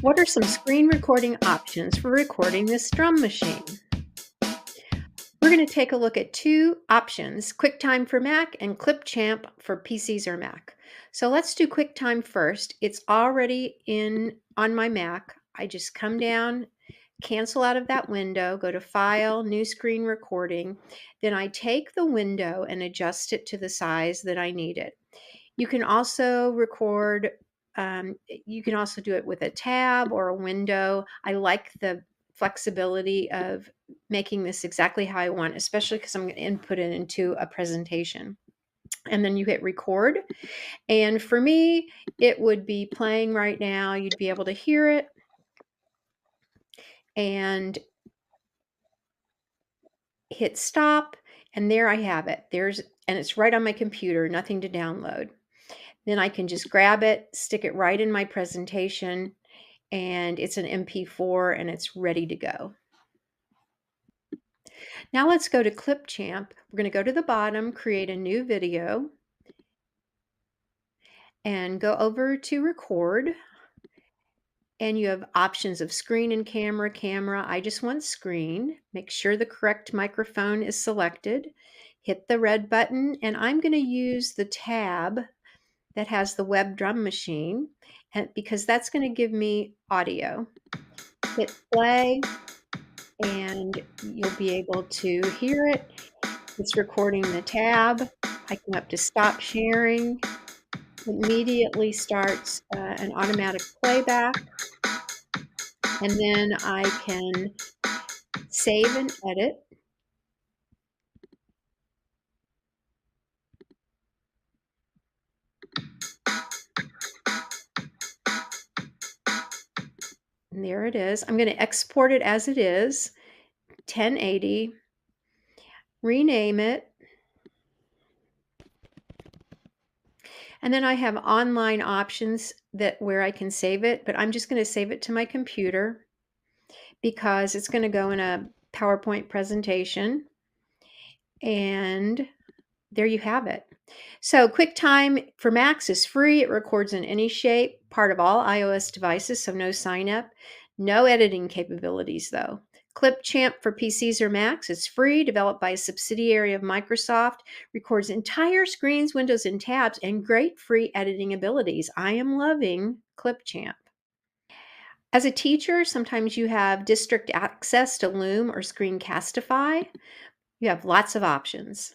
What are some screen recording options for recording this drum machine? We're going to take a look at two options, Quicktime for Mac and Clipchamp for PCs or Mac. So let's do Quicktime first. It's already on my Mac. I just come down, cancel out of that window, go to File, New Screen Recording. Then I take the window and adjust it to the size that I need it. You can also record, you can also do it with a tab or a window. I like the flexibility of making this exactly how I want, especially because I'm going to input it into a presentation. And then you hit record. And for me, it would be playing right now. You'd be able to hear it. And hit stop. And there I have it. And it's right on my computer, nothing to download. Then I can just grab it, stick it right in my presentation, and it's an MP4 and it's ready to go. Now let's go to Clipchamp. We're going to go to the bottom, create a new video, and go over to record. And you have options of screen and camera. I just want screen. Make sure the correct microphone is selected. Hit the red button, and I'm going to use the tab that has the web drum machine, and because that's going to give me audio. Hit play, and you'll be able to hear it. It's recording the tab. I come up to stop sharing. Immediately starts an automatic playback, and then I can save and edit. And there it is. I'm going to export it as it is, 1080, rename it. And then I have online options where I can save it, but I'm just going to save it to my computer because it's going to go in a PowerPoint presentation. And there you have it. So QuickTime for Macs is free. It records in any shape, part of all iOS devices, so no sign up. No editing capabilities though. Clipchamp for PCs or Macs is free, developed by a subsidiary of Microsoft, records entire screens, windows, and tabs, and great free editing abilities. I am loving Clipchamp. As a teacher, sometimes you have district access to Loom or Screencastify. You have lots of options.